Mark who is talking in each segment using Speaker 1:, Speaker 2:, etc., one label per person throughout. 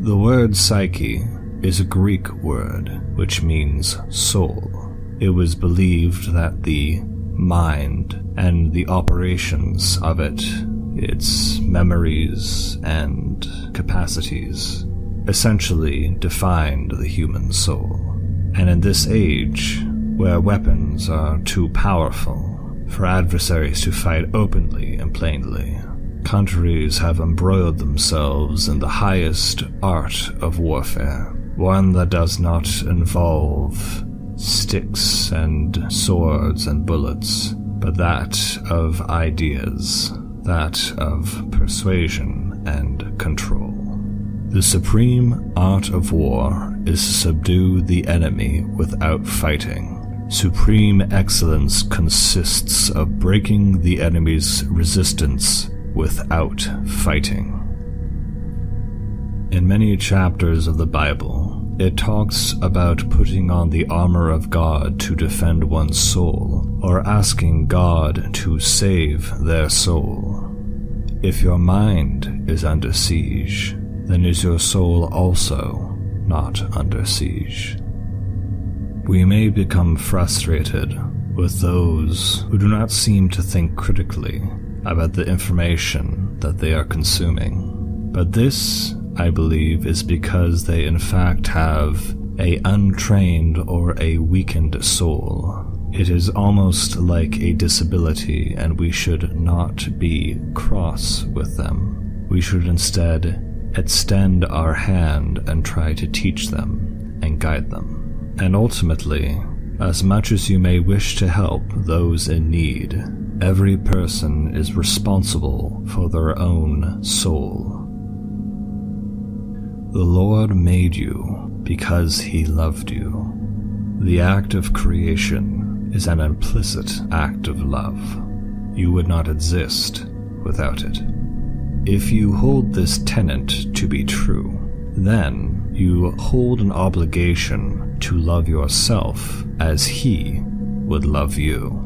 Speaker 1: The word psyche is a Greek word which means soul. It was believed that the mind and the operations of it, its memories and capacities, essentially defined the human soul. And in this age, where weapons are too powerful for adversaries to fight openly and plainly, countries have embroiled themselves in the highest art of warfare, one that does not involve sticks and swords and bullets, but that of ideas, that of persuasion and control. The supreme art of war is to subdue the enemy without fighting. Supreme excellence consists of breaking the enemy's resistance without fighting. In many chapters of the Bible, it talks about putting on the armor of God to defend one's soul, or asking God to save their soul. If your mind is under siege, then is your soul also not under siege. We may become frustrated with those who do not seem to think critically about the information that they are consuming, but this, I believe, is because they in fact have an untrained or a weakened soul. It is almost like a disability, and we should not be cross with them. We should instead extend our hand and try to teach them and guide them. And ultimately, as much as you may wish to help those in need, every person is responsible for their own soul. The Lord made you because He loved you. The act of creation is an implicit act of love. You would not exist without it. If you hold this tenet to be true, then you hold an obligation to love yourself as He would love you.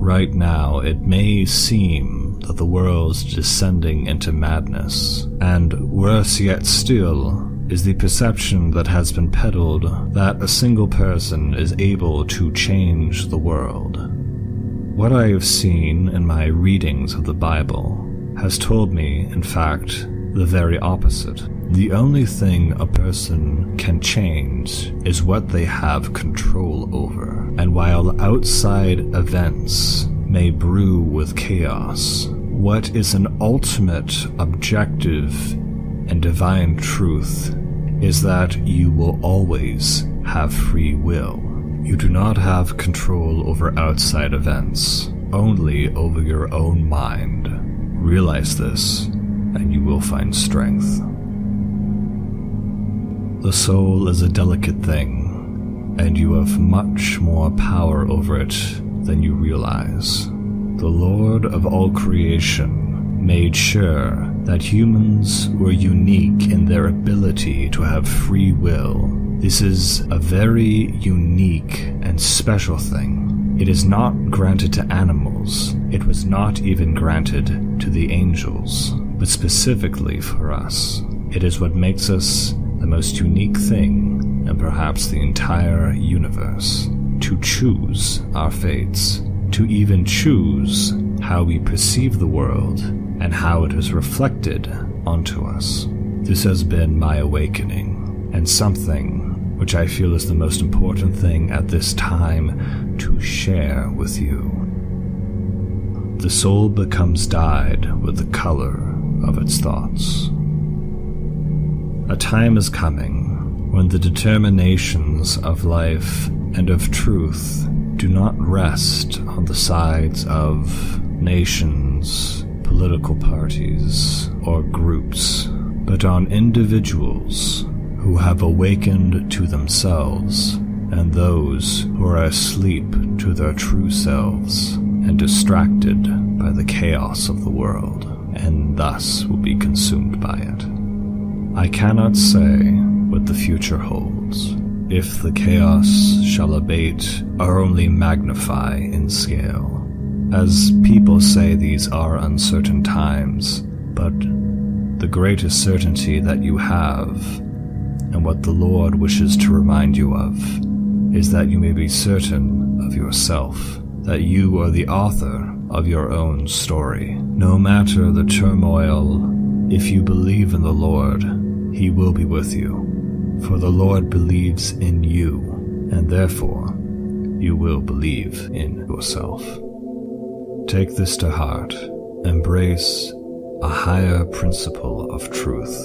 Speaker 1: Right now, it may seem that the world's descending into madness, and worse yet still is the perception that has been peddled that a single person is able to change the world. What I have seen in my readings of the Bible has told me, in fact, the very opposite. The only thing a person can change is what they have control over. And while outside events may brew with chaos, what is an ultimate objective and divine truth is that you will always have free will. You do not have control over outside events, only over your own mind. Realize this, and you will find strength. The soul is a delicate thing, and you have much more power over it than you realize. The Lord of all creation made sure that humans were unique in their ability to have free will. This is a very unique and special thing. It is not granted to animals. It was not even granted to the angels, but specifically for us. It is what makes us the most unique thing in perhaps the entire universe, to choose our fates, to even choose how we perceive the world and how it is reflected onto us. This has been my awakening, and something which I feel is the most important thing at this time to share with you. The soul becomes dyed with the color of its thoughts. A time is coming when the determinations of life and of truth do not rest on the sides of nations, political parties, or groups, but on individuals who have awakened to themselves and those who are asleep to their true selves and distracted by the chaos of the world, and thus will be consumed by it. I cannot say what the future holds, if the chaos shall abate or only magnify in scale. As people say, these are uncertain times, but the greatest certainty that you have, and what the Lord wishes to remind you of, is that you may be certain of yourself, that you are the author of your own story. No matter the turmoil, if you believe in the Lord, He will be with you, for the Lord believes in you, and therefore you will believe in yourself. Take this to heart, embrace a higher principle of truth,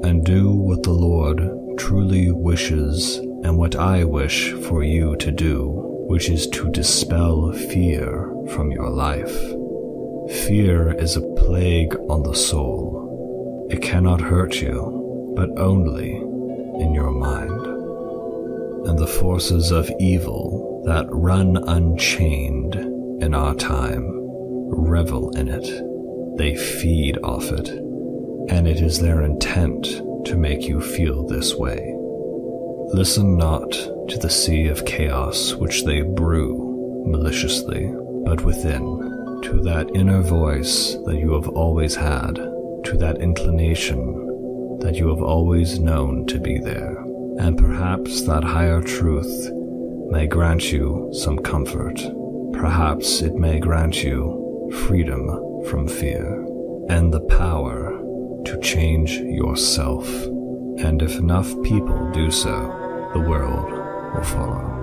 Speaker 1: and do what the Lord truly wishes and what I wish for you to do, which is to dispel fear from your life. Fear is a plague on the soul. It cannot hurt you, but only in your mind. And the forces of evil that run unchained in our time revel in it. They feed off it, and it is their intent to make you feel this way. Listen not to the sea of chaos which they brew maliciously, but within, to that inner voice that you have always had, to that inclination that you have always known to be there. And perhaps that higher truth may grant you some comfort. Perhaps it may grant you freedom from fear and the power to change yourself. And if enough people do so, the world will follow.